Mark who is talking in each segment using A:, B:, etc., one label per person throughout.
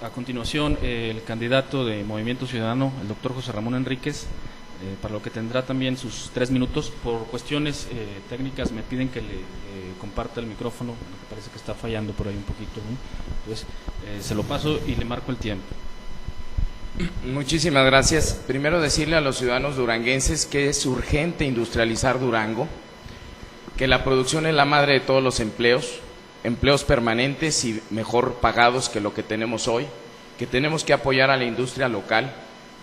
A: A continuación, el candidato de Movimiento Ciudadano, el doctor José Ramón Enríquez, para lo que tendrá también sus 3 minutos. Por cuestiones técnicas me piden que le comparta el micrófono, me parece que está fallando por ahí un poquito, ¿no? Entonces, se lo paso y le marco el tiempo.
B: Muchísimas gracias. Primero decirle a los ciudadanos duranguenses que es urgente industrializar Durango, que la producción es la madre de todos los empleos, empleos permanentes y mejor pagados que lo que tenemos hoy, que tenemos que apoyar a la industria local,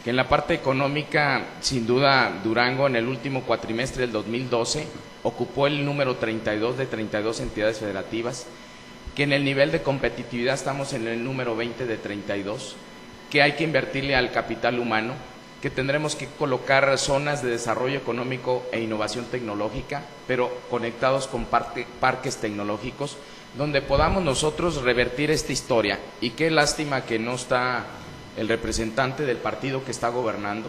B: que en la parte económica, sin duda, Durango en el último cuatrimestre del 2012 ocupó el número 32 de 32 entidades federativas, que en el nivel de competitividad estamos en el número 20 de 32, que hay que invertirle al capital humano, que tendremos que colocar zonas de desarrollo económico e innovación tecnológica, pero conectados con parques tecnológicos, donde podamos nosotros revertir esta historia. Y qué lástima que no está el representante del partido que está gobernando,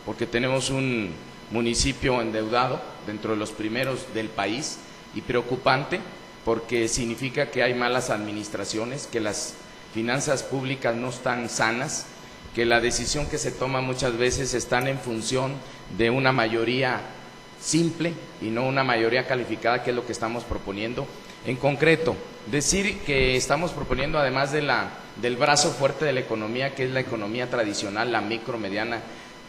B: porque tenemos un municipio endeudado dentro de los primeros del país y preocupante, porque significa que hay malas administraciones, que las finanzas públicas no están sanas, que la decisión que se toma muchas veces están en función de una mayoría simple y no una mayoría calificada, que es lo que estamos proponiendo. En concreto, decir que estamos proponiendo, además del brazo fuerte de la economía, que es la economía tradicional, la micro, mediana,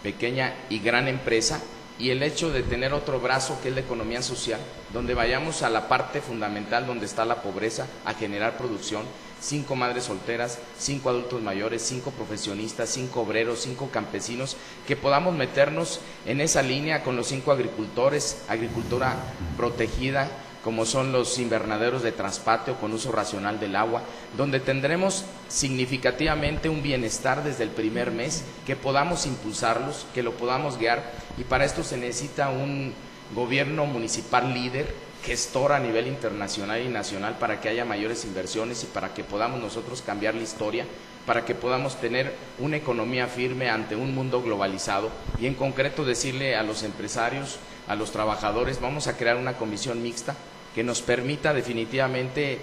B: pequeña y gran empresa, y el hecho de tener otro brazo que es la economía social, donde vayamos a la parte fundamental donde está la pobreza, a generar producción, 5 madres solteras, 5 adultos mayores, 5 profesionistas, 5 obreros, 5 campesinos, que podamos meternos en esa línea con los 5 agricultores, agricultura protegida, como son los invernaderos de traspatio con uso racional del agua, donde tendremos significativamente un bienestar desde el primer mes, que podamos impulsarlos, que lo podamos guiar, y para esto se necesita un gobierno municipal líder, gestor a nivel internacional y nacional, para que haya mayores inversiones y para que podamos nosotros cambiar la historia, para que podamos tener una economía firme ante un mundo globalizado. Y en concreto decirle a los empresarios, a los trabajadores, vamos a crear una comisión mixta que nos permita definitivamente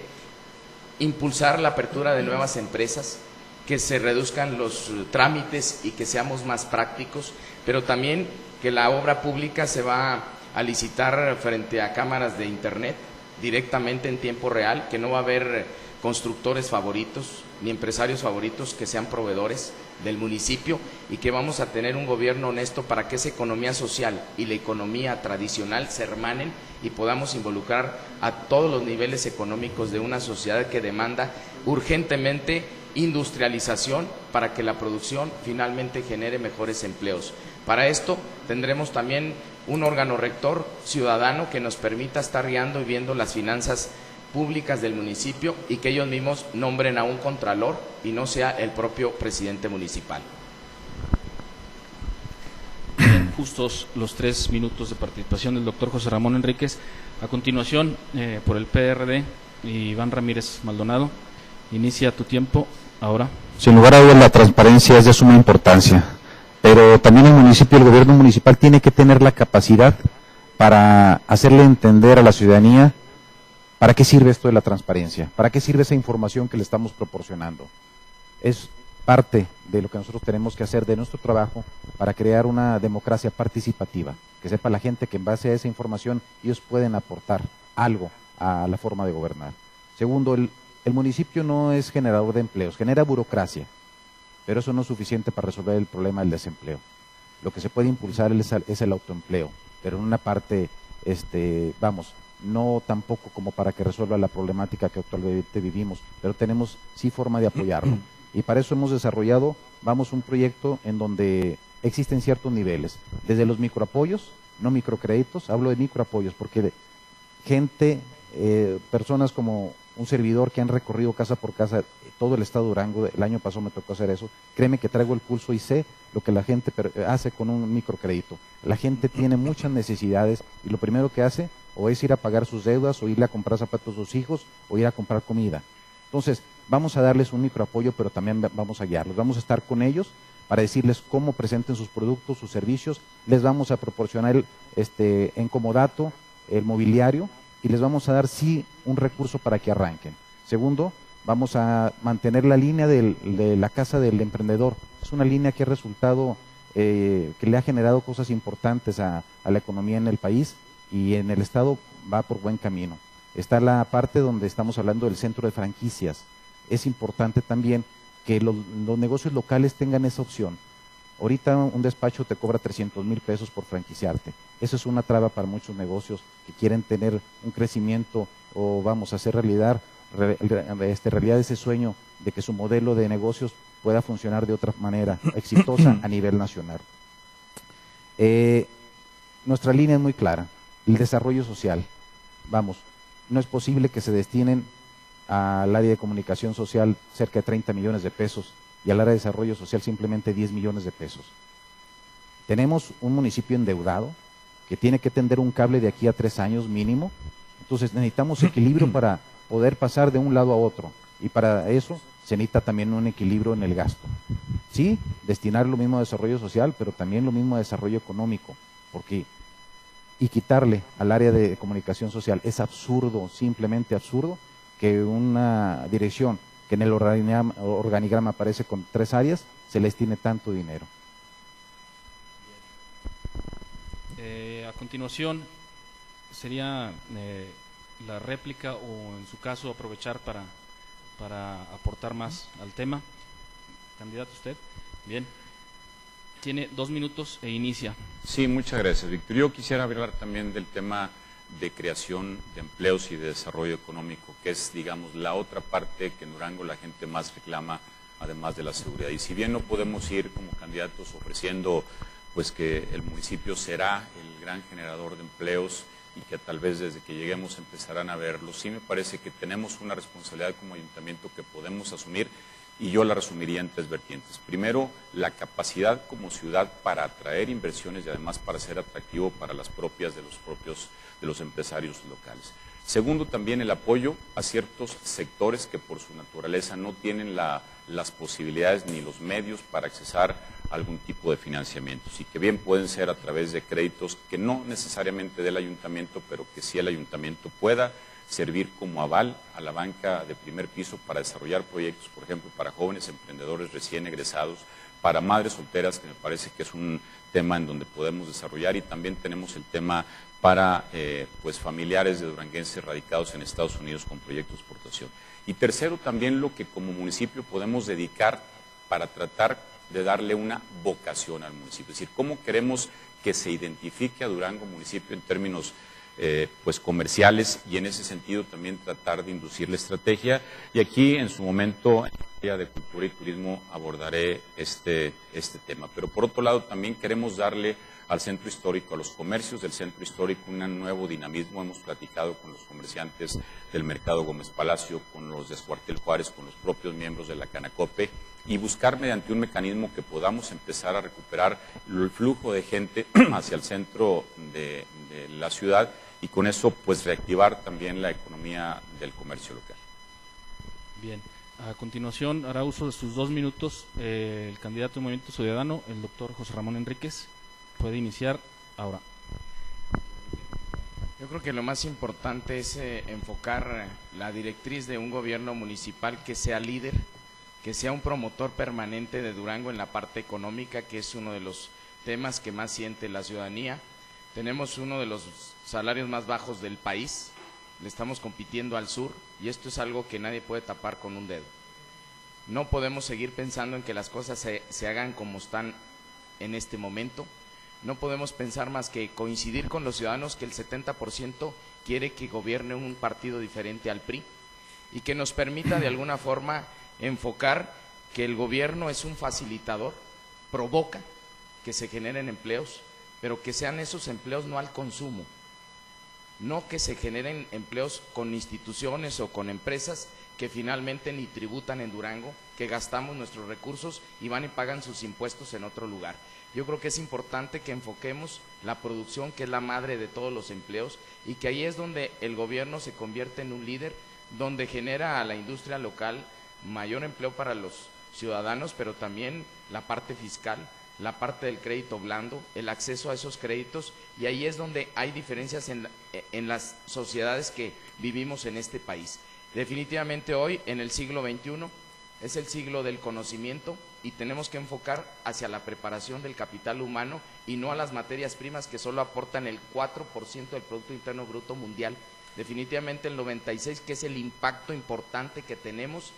B: impulsar la apertura de nuevas empresas, que se reduzcan los trámites y que seamos más prácticos, pero también que la obra pública se va a licitar frente a cámaras de internet directamente en tiempo real, que no va a haber constructores favoritos ni empresarios favoritos, que sean proveedores del municipio, y que vamos a tener un gobierno honesto para que esa economía social y la economía tradicional se hermanen y podamos involucrar a todos los niveles económicos de una sociedad que demanda urgentemente industrialización para que la producción finalmente genere mejores empleos. Para esto tendremos también un órgano rector ciudadano que nos permita estar guiando y viendo las finanzas públicas del municipio, y que ellos mismos nombren a un contralor y no sea el propio presidente municipal.
A: Justos los 3 minutos de participación del doctor José Ramón Enríquez. A continuación, por el PRD, Iván Ramírez Maldonado. Inicia tu tiempo ahora.
C: Sin lugar a dudas, la transparencia es de suma importancia, pero también el municipio, el gobierno municipal tiene que tener la capacidad para hacerle entender a la ciudadanía para qué sirve esto de la transparencia, para qué sirve esa información que le estamos proporcionando. Es parte de lo que nosotros tenemos que hacer de nuestro trabajo para crear una democracia participativa, que sepa la gente que en base a esa información ellos pueden aportar algo a la forma de gobernar. Segundo, el municipio no es generador de empleos, genera burocracia, pero eso no es suficiente para resolver el problema del desempleo. Lo que se puede impulsar es el autoempleo, pero en una parte, no tampoco como para que resuelva la problemática que actualmente vivimos, pero tenemos sí forma de apoyarlo. Y para eso hemos desarrollado, un proyecto en donde existen ciertos niveles, desde los microapoyos, no microcréditos, hablo de microapoyos, porque personas como un servidor que han recorrido casa por casa todo el estado de Durango, el año pasado me tocó hacer eso, créeme que traigo el pulso y sé lo que la gente hace con un microcrédito. La gente tiene muchas necesidades y lo primero que hace o es ir a pagar sus deudas, o irle a comprar zapatos a sus hijos, o ir a comprar comida. Entonces, vamos a darles un microapoyo, pero también vamos a guiarlos, vamos a estar con ellos para decirles cómo presenten sus productos, sus servicios, les vamos a proporcionar en comodato el mobiliario, y les vamos a dar sí un recurso para que arranquen. Segundo, Vamos a mantener la línea de la casa del emprendedor. Es una línea que ha resultado, que le ha generado cosas importantes a la economía en el país, y en el estado va por buen camino. Está la parte donde estamos hablando del centro de franquicias. Es importante también que los negocios locales tengan esa opción. Ahorita un despacho te cobra 300,000 pesos por franquiciarte. Eso es una traba para muchos negocios que quieren tener un crecimiento o vamos a hacer realidad ese sueño de que su modelo de negocios pueda funcionar de otra manera exitosa a nivel nacional. Nuestra línea es muy clara, el desarrollo social. Vamos, no es posible que se destinen al área de comunicación social cerca de 30 millones de pesos y al área de desarrollo social simplemente 10 millones de pesos. Tenemos un municipio endeudado que tiene que tender un cable de aquí a 3 años mínimo, entonces necesitamos equilibrio para poder pasar de un lado a otro, y para eso se necesita también un equilibrio en el gasto. Sí, destinar lo mismo a desarrollo social, pero también lo mismo a desarrollo económico, y quitarle al área de comunicación social es absurdo, simplemente absurdo, que una dirección que en el organigrama aparece con 3 áreas, se les destine tanto dinero.
A: A continuación sería la réplica, o en su caso aprovechar para aportar más al tema. Candidato, usted. Bien. Tiene 2 minutos e inicia.
D: Sí, muchas gracias, Víctor. Yo quisiera hablar también del tema de creación de empleos y de desarrollo económico, que es, digamos, la otra parte que en Durango la gente más reclama, además de la seguridad. Y si bien no podemos ir como candidatos ofreciendo pues que el municipio será el gran generador de empleos y que tal vez desde que lleguemos empezarán a verlo, sí me parece que tenemos una responsabilidad como ayuntamiento que podemos asumir, y yo la resumiría en 3 vertientes. Primero, la capacidad como ciudad para atraer inversiones y además para ser atractivo para las propias de los empresarios locales. Segundo, también el apoyo a ciertos sectores que por su naturaleza no tienen las posibilidades ni los medios para accesar algún tipo de financiamientos, y que bien pueden ser a través de créditos que no necesariamente del ayuntamiento, pero que sí el ayuntamiento pueda servir como aval a la banca de primer piso para desarrollar proyectos, por ejemplo, para jóvenes emprendedores recién egresados, para madres solteras, que me parece que es un tema en donde podemos desarrollar, y también tenemos el tema para pues familiares de duranguenses radicados en Estados Unidos con proyectos de exportación. Y tercero, también lo que como municipio podemos dedicar para tratar de darle una vocación al municipio, es decir, cómo queremos que se identifique a Durango municipio en términos pues comerciales, y en ese sentido también tratar de inducir la estrategia. Y aquí en su momento en el área de cultura y turismo abordaré este tema. Pero por otro lado también queremos darle al centro histórico, a los comercios del centro histórico, un nuevo dinamismo. Hemos platicado con los comerciantes del Mercado Gómez Palacio, con los de Escuartel Juárez, con los propios miembros de la Canacope, y buscar mediante un mecanismo que podamos empezar a recuperar el flujo de gente hacia el centro de la ciudad, y con eso pues reactivar también la economía del comercio local.
A: Bien, a continuación hará uso de sus 2 minutos el candidato del Movimiento Ciudadano, el doctor José Ramón Enríquez. Puede iniciar ahora.
B: Yo creo que lo más importante es enfocar la directriz de un gobierno municipal que sea líder, que sea un promotor permanente de Durango en la parte económica, que es uno de los temas que más siente la ciudadanía. Tenemos uno de los salarios más bajos del país, le estamos compitiendo al sur, y esto es algo que nadie puede tapar con un dedo. No podemos seguir pensando en que las cosas se hagan como están en este momento. No podemos pensar más que coincidir con los ciudadanos que el 70% quiere que gobierne un partido diferente al PRI, y que nos permita de alguna forma enfocar que el gobierno es un facilitador, provoca que se generen empleos, pero que sean esos empleos no al consumo, no que se generen empleos con instituciones o con empresas que finalmente ni tributan en Durango, que gastamos nuestros recursos y van y pagan sus impuestos en otro lugar. Yo creo que es importante que enfoquemos la producción, que es la madre de todos los empleos, y que ahí es donde el gobierno se convierte en un líder, donde genera a la industria local mayor empleo para los ciudadanos, pero también la parte fiscal, la parte del crédito blando, el acceso a esos créditos, y ahí es donde hay diferencias en las sociedades que vivimos en este país. Definitivamente hoy, en el siglo XXI, es el siglo del conocimiento y tenemos que enfocar hacia la preparación del capital humano y no a las materias primas que solo aportan el 4% del Producto Interno Bruto mundial. Definitivamente el 96%, que es el impacto importante que tenemos,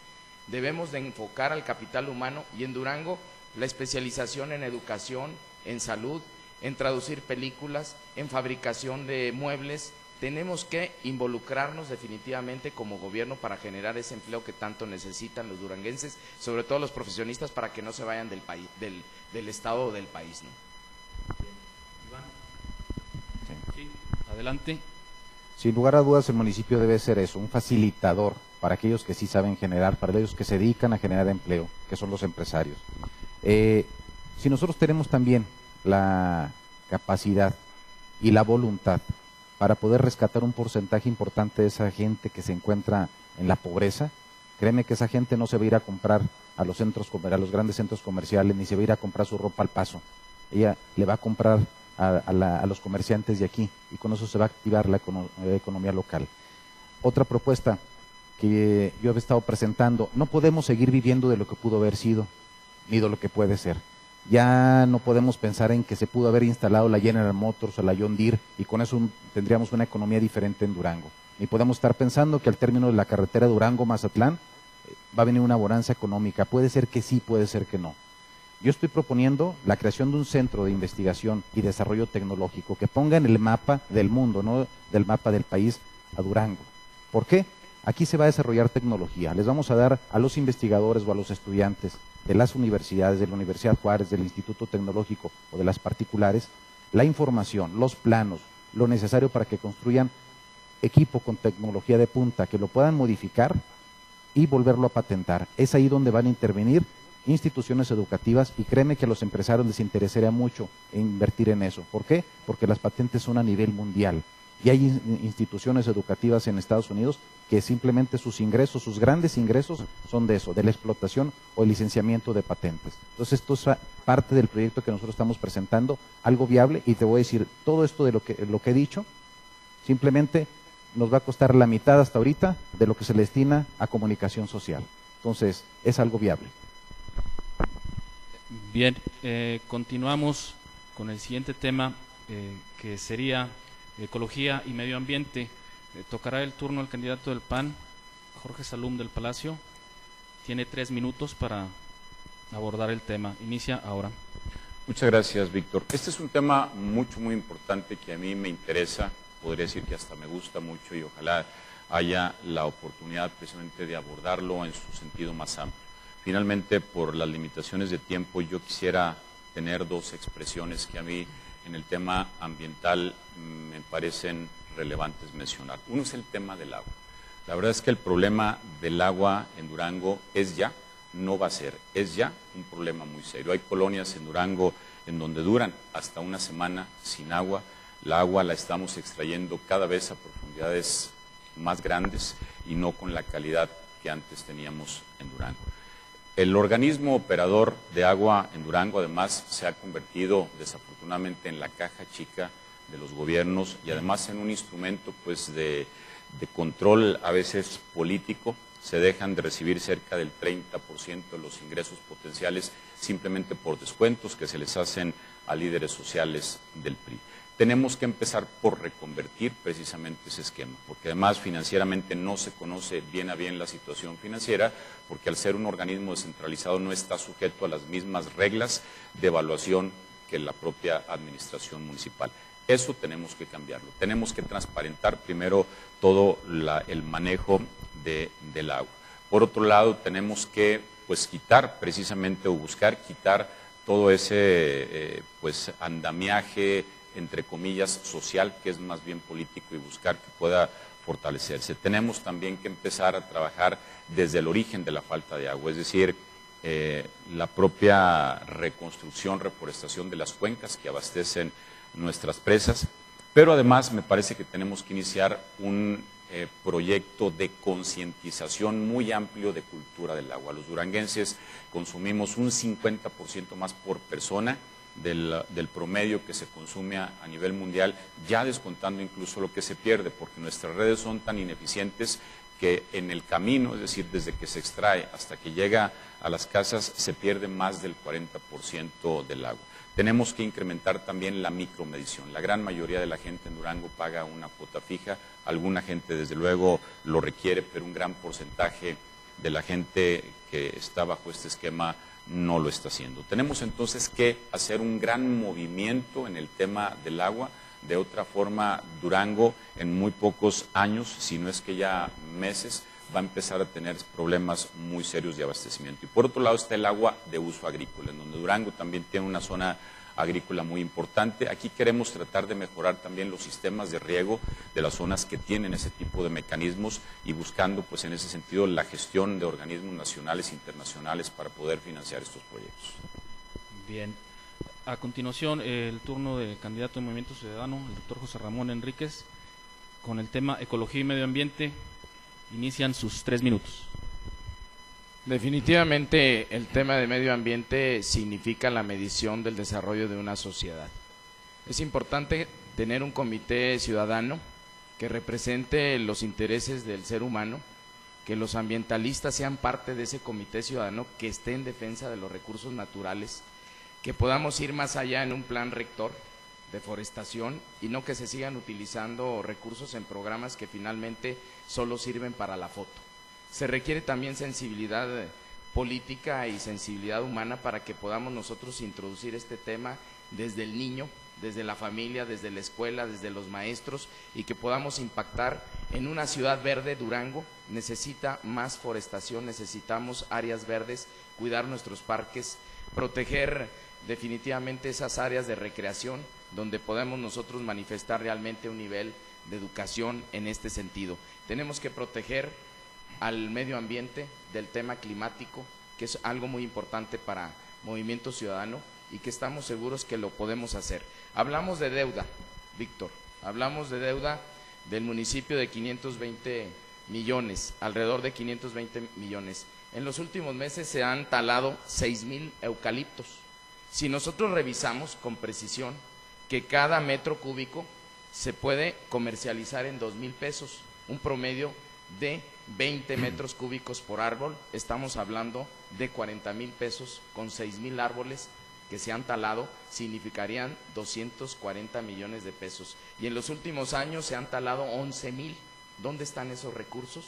B: debemos de enfocar al capital humano, y en Durango la especialización en educación, en salud, en traducir películas, en fabricación de muebles. Tenemos que involucrarnos definitivamente como gobierno para generar ese empleo que tanto necesitan los duranguenses, sobre todo los profesionistas, para que no se vayan del país, del estado o del país, ¿no?
A: Sí, adelante.
C: Sin lugar a dudas, el municipio debe ser eso, un facilitador para aquellos que sí saben generar, para aquellos que se dedican a generar empleo, que son los empresarios. Si nosotros tenemos también la capacidad y la voluntad para poder rescatar un porcentaje importante de esa gente que se encuentra en la pobreza, créeme que esa gente no se va a ir a comprar a los grandes centros comerciales, ni se va a ir a comprar su ropa al Paso. Ella le va a comprar a los comerciantes de aquí, y con eso se va a activar la economía local. Otra propuesta que yo he estado presentando: no podemos seguir viviendo de lo que pudo haber sido, ni de lo que puede ser. Ya no podemos pensar en que se pudo haber instalado la General Motors o la John Deere y con eso tendríamos una economía diferente en Durango. Ni podemos estar pensando que al término de la carretera Durango-Mazatlán va a venir una bonanza económica. Puede ser que sí, puede ser que no. Yo estoy proponiendo la creación de un centro de investigación y desarrollo tecnológico que ponga en el mapa del mundo, no del mapa del país, a Durango. ¿Por qué? Aquí se va a desarrollar tecnología. Les vamos a dar a los investigadores o a los estudiantes de las universidades, de la Universidad Juárez, del Instituto Tecnológico o de las particulares, la información, los planos, lo necesario para que construyan equipo con tecnología de punta, que lo puedan modificar y volverlo a patentar. Es ahí donde van a intervenir instituciones educativas, y créeme que a los empresarios les interesaría mucho invertir en eso. ¿Por qué? Porque las patentes son a nivel mundial. Y hay instituciones educativas en Estados Unidos que simplemente sus ingresos, sus grandes ingresos, son de eso, de la explotación o el licenciamiento de patentes. Entonces esto es parte del proyecto que nosotros estamos presentando, algo viable, y te voy a decir, todo esto de lo que he dicho, simplemente nos va a costar la mitad hasta ahorita de lo que se le destina a comunicación social. Entonces, es algo viable.
A: Bien, continuamos con el siguiente tema, que sería ecología y medio ambiente. Tocará el turno al candidato del PAN, Jorge Salum del Palacio. Tiene 3 minutos para abordar el tema. Inicia ahora.
D: Muchas gracias, Víctor. Este es un tema muy importante que a mí me interesa, podría decir que hasta me gusta mucho, y ojalá haya la oportunidad precisamente de abordarlo en su sentido más amplio. Finalmente, por las limitaciones de tiempo, yo quisiera tener 2 expresiones que a mí en el tema ambiental me parecen relevantes mencionar. Uno es el tema del agua. La verdad es que el problema del agua en Durango es ya, no va a ser, es ya un problema muy serio. Hay colonias en Durango en donde duran hasta una semana sin agua. La agua la estamos extrayendo cada vez a profundidades más grandes y no con la calidad que antes teníamos en Durango. El organismo operador de agua en Durango, además, se ha convertido desafortunadamente en la caja chica de los gobiernos y además en un instrumento pues de control a veces político. Se dejan de recibir cerca del 30% de los ingresos potenciales simplemente por descuentos que se les hacen a líderes sociales del PRI. Tenemos que empezar por reconvertir precisamente ese esquema, porque además financieramente no se conoce bien a bien la situación financiera, porque al ser un organismo descentralizado no está sujeto a las mismas reglas de evaluación que la propia administración municipal. Eso tenemos que cambiarlo. Tenemos que transparentar primero todo el manejo del agua. Por otro lado, tenemos que quitar precisamente o buscar quitar todo ese andamiaje, entre comillas, social, que es más bien político, y buscar que pueda fortalecerse. Tenemos también que empezar a trabajar desde el origen de la falta de agua, es decir, la propia reconstrucción, reforestación de las cuencas que abastecen nuestras presas, pero además me parece que tenemos que iniciar un proyecto de concientización muy amplio de cultura del agua. Los duranguenses consumimos un 50% más por persona del promedio que se consume a nivel mundial, ya descontando incluso lo que se pierde, porque nuestras redes son tan ineficientes que en el camino, es decir, desde que se extrae hasta que llega a las casas, se pierde más del 40% del agua. Tenemos que incrementar también la micromedición. La gran mayoría de la gente en Durango paga una cuota fija, alguna gente desde luego lo requiere, pero un gran porcentaje de la gente que está bajo este esquema no lo está haciendo. Tenemos entonces que hacer un gran movimiento en el tema del agua. De otra forma, Durango en muy pocos años, si no es que ya meses, va a empezar a tener problemas muy serios de abastecimiento. Y por otro lado está el agua de uso agrícola, en donde Durango también tiene una zona agrícola muy importante. Aquí queremos tratar de mejorar también los sistemas de riego de las zonas que tienen ese tipo de mecanismos y buscando, pues en ese sentido, la gestión de organismos nacionales e internacionales para poder financiar estos proyectos.
A: Bien. A continuación, el turno del candidato de Movimiento Ciudadano, el doctor José Ramón Enríquez, con el tema Ecología y Medio Ambiente. Inician sus 3 minutos.
B: Definitivamente el tema de medio ambiente significa la medición del desarrollo de una sociedad. Es importante tener un comité ciudadano que represente los intereses del ser humano, que los ambientalistas sean parte de ese comité ciudadano que esté en defensa de los recursos naturales, que podamos ir más allá en un plan rector de forestación y no que se sigan utilizando recursos en programas que finalmente solo sirven para la foto. Se requiere también sensibilidad política y sensibilidad humana para que podamos nosotros introducir este tema desde el niño, desde la familia, desde la escuela, desde los maestros y que podamos impactar en una ciudad verde. Durango necesita más forestación, necesitamos áreas verdes, cuidar nuestros parques, proteger definitivamente esas áreas de recreación donde podemos nosotros manifestar realmente un nivel de educación en este sentido. Tenemos que proteger al medio ambiente del tema climático, que es algo muy importante para Movimiento Ciudadano y que estamos seguros que lo podemos hacer. Hablamos de deuda, Víctor, hablamos de deuda del municipio de 520 millones, alrededor de 520 millones. En los últimos meses se han talado 6,000 eucaliptos. Si nosotros revisamos con precisión que cada metro cúbico se puede comercializar en 2,000 pesos, un promedio de 20 metros cúbicos por árbol, estamos hablando de 40,000 pesos con 6,000 árboles que se han talado, significarían 240 millones de pesos. Y en los últimos años se han talado 11,000. ¿Dónde están esos recursos?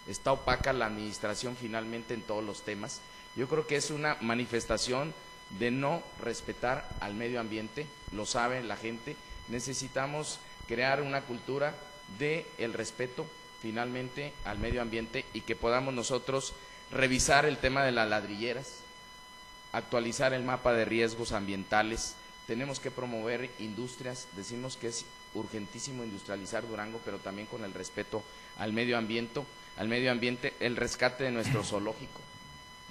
B: Está opaca la administración finalmente en todos los temas. Yo creo que es una manifestación de no respetar al medio ambiente, lo sabe la gente. Necesitamos crear una cultura de el respeto finalmente al medio ambiente y que podamos nosotros revisar el tema de las ladrilleras, actualizar el mapa de riesgos ambientales. Tenemos que promover industrias, decimos que es urgentísimo industrializar Durango, pero también con el respeto al medio ambiente, el rescate de nuestro zoológico,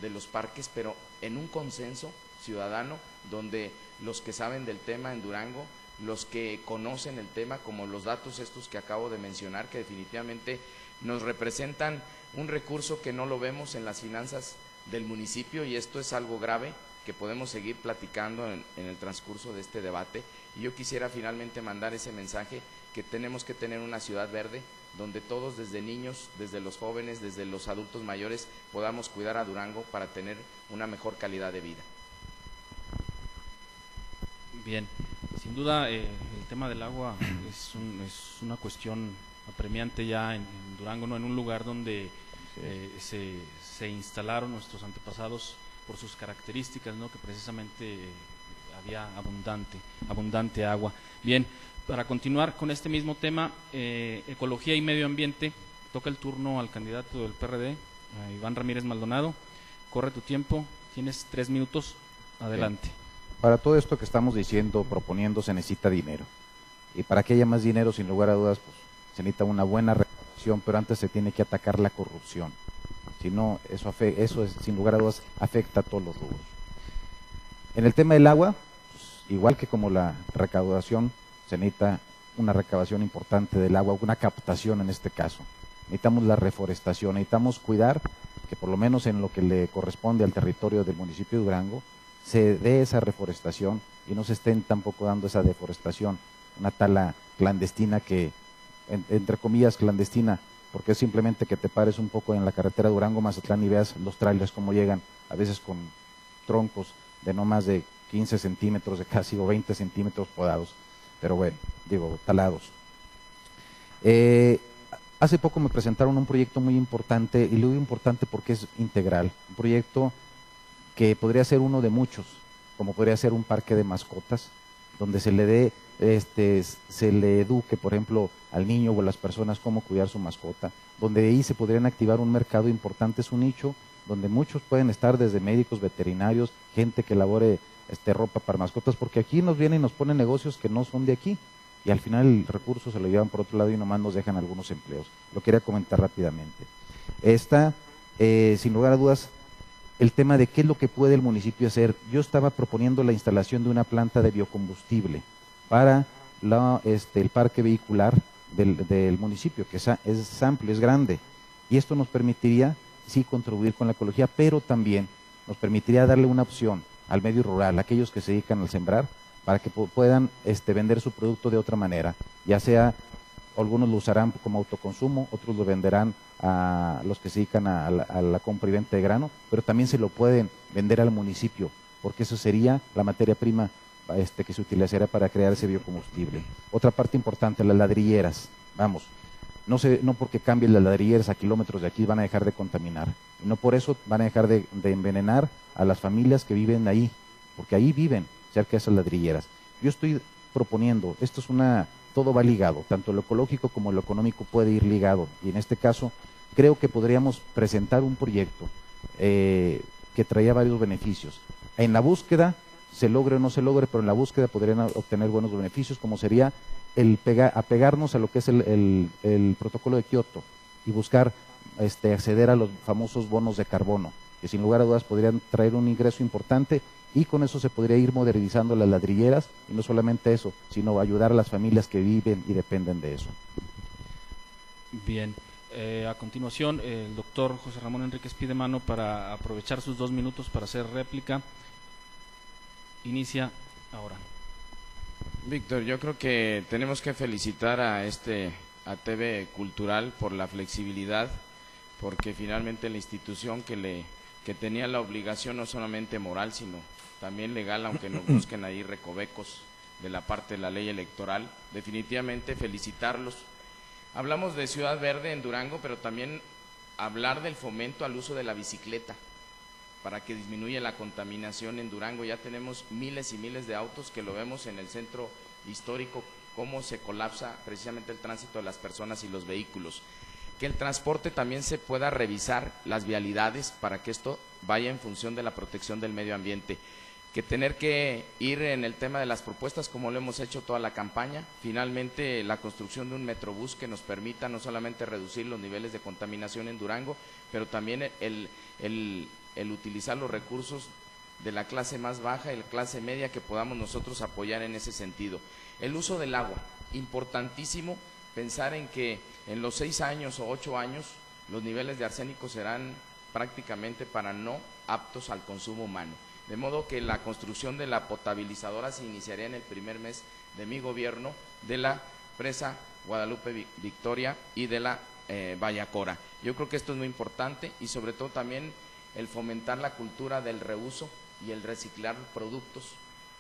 B: de los parques, pero en un consenso ciudadano donde los que saben del tema en Durango, los que conocen el tema, como los datos estos que acabo de mencionar, que definitivamente nos representan un recurso que no lo vemos en las finanzas del municipio, y esto es algo grave que podemos seguir platicando en el transcurso de este debate. Y yo quisiera finalmente mandar ese mensaje que tenemos que tener una ciudad verde donde todos, desde niños, desde los jóvenes, desde los adultos mayores, podamos cuidar a Durango para tener una mejor calidad de vida. Bien,
A: sin duda el tema del agua es una cuestión apremiante ya en Durango, ¿no? En un lugar donde se instalaron nuestros antepasados por sus características, ¿no? Que precisamente había abundante agua. Bien, para continuar con este mismo tema, ecología y medio ambiente, toca el turno al candidato del PRD, a Iván Ramírez Maldonado. Corre tu tiempo, tienes 3 minutos, adelante.
C: Bien. Para todo esto que estamos diciendo, proponiendo, se necesita dinero. Y para que haya más dinero, sin lugar a dudas, pues, se necesita una buena recaudación, pero antes se tiene que atacar la corrupción. Si no, eso sin lugar a dudas afecta a todos los rubros. En el tema del agua, pues, igual que como la recaudación, se necesita una recaudación importante del agua, una captación en este caso. Necesitamos la reforestación, necesitamos cuidar que por lo menos en lo que le corresponde al territorio del municipio de Durango, se dé esa reforestación y no se estén tampoco dando esa deforestación, una tala clandestina que, entre comillas clandestina, porque es simplemente que te pares un poco en la carretera Durango-Mazatlán y veas los trailers cómo llegan, a veces con troncos de no más de 15 centímetros, de casi o 20 centímetros podados, pero bueno, digo, talados. Hace poco me presentaron un proyecto muy importante, y lo digo importante porque es integral, un proyecto que podría ser uno de muchos, como podría ser un parque de mascotas, donde se le dé, se le eduque, por ejemplo, al niño o a las personas cómo cuidar su mascota, donde de ahí se podrían activar un mercado importante, es un nicho donde muchos pueden estar, desde médicos, veterinarios, gente que elabore ropa para mascotas, porque aquí nos vienen y nos ponen negocios que no son de aquí, y al final el recurso se lo llevan por otro lado y nomás nos dejan algunos empleos. Lo quería comentar rápidamente. Sin lugar a dudas, el tema de qué es lo que puede el municipio hacer. Yo estaba proponiendo la instalación de una planta de biocombustible para el parque vehicular del municipio, que es amplio, es grande, y esto nos permitiría, sí, contribuir con la ecología, pero también nos permitiría darle una opción al medio rural, a aquellos que se dedican al sembrar, para que puedan vender su producto de otra manera, ya sea, algunos lo usarán como autoconsumo, otros lo venderán a los que se dedican a la compra y venta de grano, pero también se lo pueden vender al municipio, porque eso sería la materia prima que se utilizaría para crear ese biocombustible. Otra parte importante, las ladrilleras. Vamos, no porque cambien las ladrilleras a kilómetros de aquí van a dejar de contaminar, y no por eso van a dejar de envenenar a las familias que viven ahí, porque ahí viven, cerca de esas ladrilleras. Yo estoy proponiendo, todo va ligado, tanto lo ecológico como lo económico puede ir ligado, y en este caso creo que podríamos presentar un proyecto que traía varios beneficios. En la búsqueda, se logre o no se logre, pero en la búsqueda podrían obtener buenos beneficios, como sería apegarnos a lo que es el protocolo de Kioto y buscar acceder a los famosos bonos de carbono, que sin lugar a dudas podrían traer un ingreso importante, y con eso se podría ir modernizando las ladrilleras, y no solamente eso, sino ayudar a las familias que viven y dependen de eso.
A: Bien, a continuación el doctor José Ramón Enríquez pide mano para aprovechar sus 2 minutos para hacer réplica. Inicia ahora.
B: Víctor, yo creo que tenemos que felicitar a TV Cultural por la flexibilidad, porque finalmente la institución que tenía la obligación no solamente moral, sino también legal, aunque nos busquen ahí recovecos de la parte de la ley electoral, definitivamente felicitarlos. Hablamos de Ciudad Verde en Durango, pero también hablar del fomento al uso de la bicicleta para que disminuya la contaminación en Durango. Ya tenemos miles y miles de autos, que lo vemos en el centro histórico, cómo se colapsa precisamente el tránsito de las personas y los vehículos. Que el transporte también se pueda revisar las vialidades para que esto vaya en función de la protección del medio ambiente. Que tener que ir en el tema de las propuestas, como lo hemos hecho toda la campaña, finalmente la construcción de un metrobús que nos permita no solamente reducir los niveles de contaminación en Durango, pero también el utilizar los recursos de la clase más baja y la clase media, que podamos nosotros apoyar en ese sentido. El uso del agua, importantísimo pensar en que en los 6 años o 8 años los niveles de arsénico serán prácticamente para no aptos al consumo humano. De modo que la construcción de la potabilizadora se iniciaría en el primer mes de mi gobierno, de la presa Guadalupe Victoria y de la Vallacora. Yo creo que esto es muy importante, y sobre todo también el fomentar la cultura del reuso y el reciclar productos.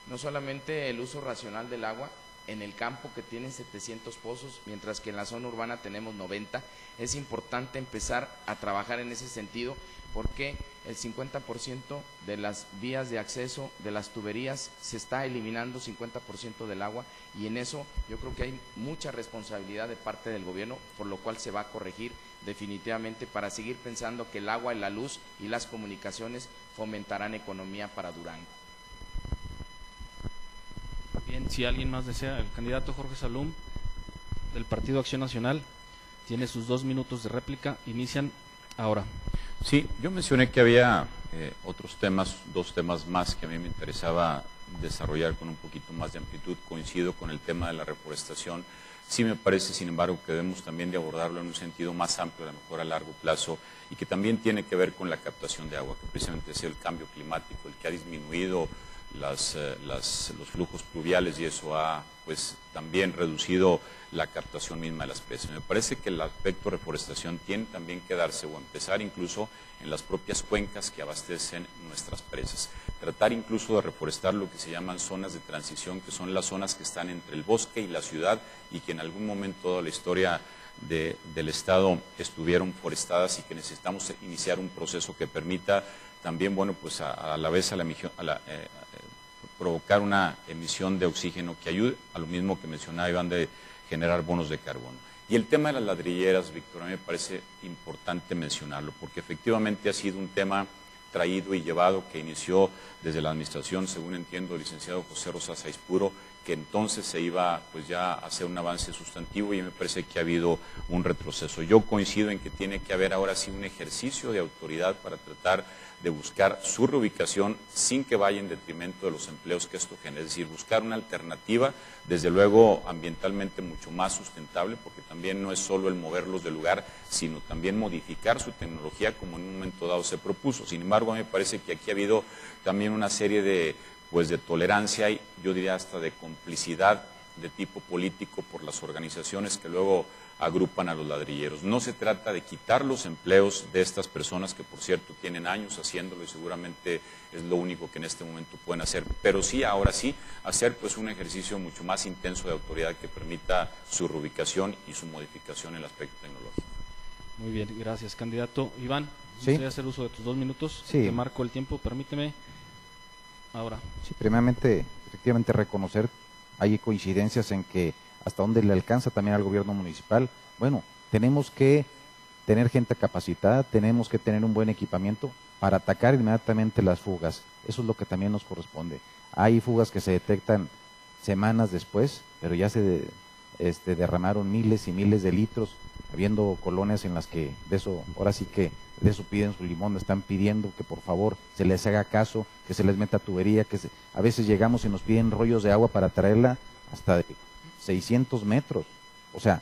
B: No solamente el uso racional del agua, en el campo, que tienen 700 pozos, mientras que en la zona urbana tenemos 90. Es importante empezar a trabajar en ese sentido, porque el 50% de las vías de acceso, de las tuberías, se está eliminando 50% del agua, y en eso yo creo que hay mucha responsabilidad de parte del gobierno, por lo cual se va a corregir definitivamente, para seguir pensando que el agua y la luz y las comunicaciones fomentarán economía para Durango.
A: Bien, si alguien más desea, el candidato Jorge Salum, del Partido Acción Nacional, tiene sus 2 minutos de réplica, inician ahora.
D: Sí, yo mencioné que había otros temas, 2 temas más que a mí me interesaba desarrollar con un poquito más de amplitud. Coincido con el tema de la reforestación. Sí me parece, sin embargo, que debemos también de abordarlo en un sentido más amplio, a lo mejor a largo plazo, y que también tiene que ver con la captación de agua, que precisamente es el cambio climático el que ha disminuido los flujos pluviales, y eso ha pues también reducido la captación misma de las presas. Me parece que el aspecto de reforestación tiene también que darse o empezar incluso en las propias cuencas que abastecen nuestras presas. Tratar incluso de reforestar lo que se llaman zonas de transición, que son las zonas que están entre el bosque y la ciudad y que en algún momento de la historia del Estado estuvieron forestadas y que necesitamos iniciar un proceso que permita también, bueno, pues a la vez provocar una emisión de oxígeno que ayude a lo mismo que mencionaba Iván, de generar bonos de carbono. Y el tema de las ladrilleras, Víctor, a mí me parece importante mencionarlo, porque efectivamente ha sido un tema traído y llevado que inició desde la administración, según entiendo, el licenciado José Rosa Saizpuro, que entonces se iba pues ya a hacer un avance sustantivo, y me parece que ha habido un retroceso. Yo coincido en que tiene que haber ahora sí un ejercicio de autoridad para tratar de buscar su reubicación sin que vaya en detrimento de los empleos que esto genera, es decir, buscar una alternativa, desde luego ambientalmente mucho más sustentable, porque también no es solo el moverlos del lugar, sino también modificar su tecnología como en un momento dado se propuso. Sin embargo, a mí me parece que aquí ha habido también una serie de tolerancia y yo diría hasta de complicidad de tipo político por las organizaciones que luego agrupan a los ladrilleros. No se trata de quitar los empleos de estas personas, que por cierto tienen años haciéndolo y seguramente es lo único que en este momento pueden hacer, pero sí, ahora sí, hacer pues un ejercicio mucho más intenso de autoridad que permita su reubicación y su modificación en el aspecto tecnológico.
A: Muy bien, gracias, candidato. Iván,
C: ¿Sí?
A: ¿gustaría hacer uso de tus 2 minutos?
C: Sí.
A: Te marco el tiempo, permíteme. Ahora.
C: Sí, primeramente, efectivamente reconocer, hay coincidencias en que hasta dónde le alcanza también al gobierno municipal. Bueno, tenemos que tener gente capacitada, tenemos que tener un buen equipamiento para atacar inmediatamente las fugas. Eso es lo que también nos corresponde. Hay fugas que se detectan semanas después, pero ya se derramaron miles y miles de litros, habiendo colonias en las que de eso, ahora sí que de eso piden su limón, están pidiendo que por favor se les haga caso, que se les meta tubería, a veces llegamos y nos piden rollos de agua para traerla hasta de 600 metros. O sea,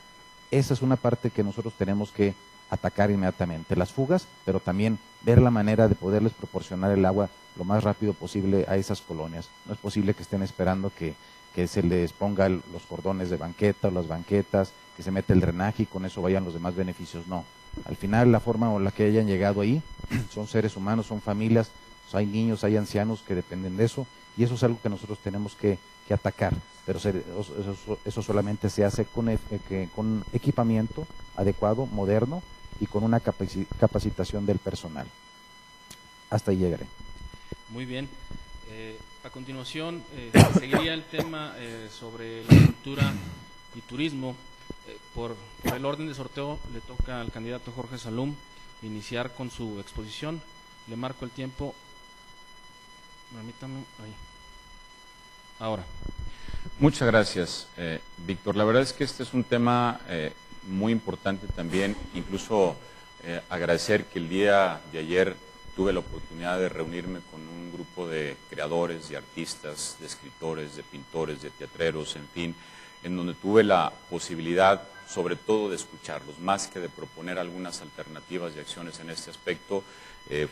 C: esa es una parte que nosotros tenemos que atacar inmediatamente, las fugas, pero también ver la manera de poderles proporcionar el agua lo más rápido posible a esas colonias. No es posible que estén esperando que se les ponga los cordones de banqueta o las banquetas, que se mete el drenaje y con eso vayan los demás beneficios. No, al final la forma o la que hayan llegado ahí son seres humanos, son familias, hay niños, hay ancianos que dependen de eso, y eso es algo que nosotros tenemos que atacar, pero eso solamente se hace con equipamiento adecuado, moderno, y con una capacitación del personal. Hasta ahí llegaré.
A: Muy bien. A continuación, seguiría el tema sobre la cultura y turismo. Por el orden de sorteo le toca al candidato Jorge Salum iniciar con su exposición. Le marco el tiempo. Permítame. Ahí. Ahora.
D: Muchas gracias, Víctor. La verdad es que este es un tema muy importante también. Incluso agradecer que el día de ayer tuve la oportunidad de reunirme con un grupo de creadores, de artistas, de escritores, de pintores, de teatreros, en fin, en donde tuve la posibilidad, sobre todo, de escucharlos, más que de proponer algunas alternativas y acciones en este aspecto.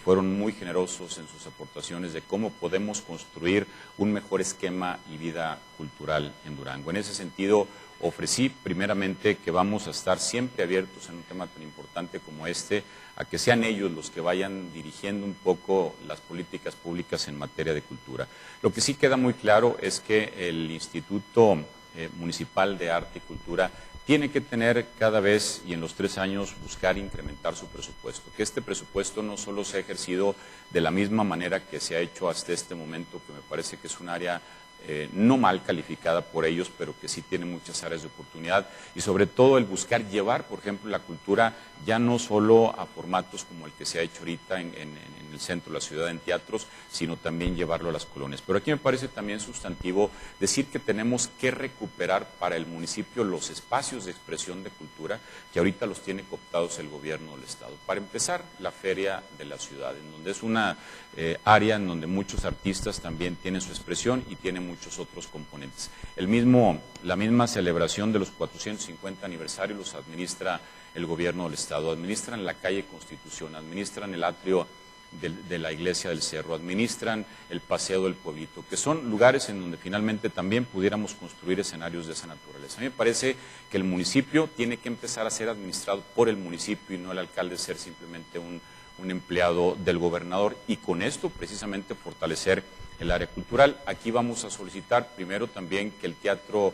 D: Fueron muy generosos en sus aportaciones de cómo podemos construir un mejor esquema y vida cultural en Durango. En ese sentido, ofrecí primeramente que vamos a estar siempre abiertos en un tema tan importante como este, a que sean ellos los que vayan dirigiendo un poco las políticas públicas en materia de cultura. Lo que sí queda muy claro es que el Instituto Municipal de Arte y Cultura tiene que tener cada vez y en los 3 años buscar incrementar su presupuesto, que este presupuesto no solo se ha ejercido de la misma manera que se ha hecho hasta este momento, que me parece que es un área no mal calificada por ellos, pero que sí tiene muchas áreas de oportunidad, y sobre todo el buscar llevar, por ejemplo, la cultura ya no solo a formatos como el que se ha hecho ahorita en el centro de la ciudad en teatros, sino también llevarlo a las colonias. Pero aquí me parece también sustantivo decir que tenemos que recuperar para el municipio los espacios de expresión de cultura que ahorita los tiene cooptados el gobierno del Estado. Para empezar, la Feria de la Ciudad, en donde es una área en donde muchos artistas también tienen su expresión y tienen muchos otros componentes. La misma celebración de los 450 aniversarios los administra el gobierno del Estado, administran la calle Constitución, administran el atrio de la Iglesia del Cerro, administran el Paseo del Pueblito, que son lugares en donde finalmente también pudiéramos construir escenarios de esa naturaleza. A mí me parece que el municipio tiene que empezar a ser administrado por el municipio y no el alcalde ser simplemente un empleado del gobernador, y con esto precisamente fortalecer el área cultural. Aquí vamos a solicitar primero también que el Teatro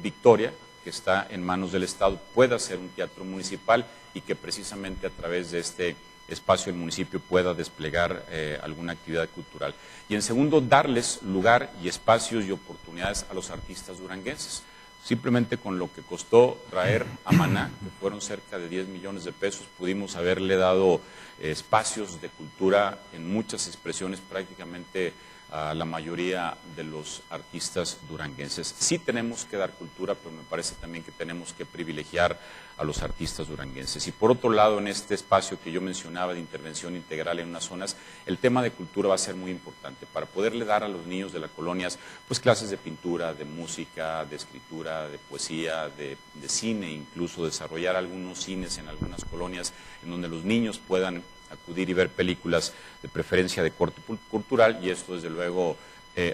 D: Victoria, que está en manos del Estado, pueda ser un teatro municipal y que precisamente a través de este espacio el municipio pueda desplegar alguna actividad cultural. Y en segundo, darles lugar y espacios y oportunidades a los artistas duranguenses. Simplemente con lo que costó traer a Maná, que fueron cerca de 10 millones de pesos, pudimos haberle dado espacios de cultura en muchas expresiones, prácticamente a la mayoría de los artistas duranguenses. Sí tenemos que dar cultura, pero me parece también que tenemos que privilegiar a los artistas duranguenses. Y por otro lado, en este espacio que yo mencionaba de intervención integral en unas zonas, el tema de cultura va a ser muy importante para poderle dar a los niños de las colonias pues clases de pintura, de música, de escritura, de poesía, de cine, incluso desarrollar algunos cines en algunas colonias en donde los niños puedan acudir y ver películas de preferencia de corte cultural, y esto desde luego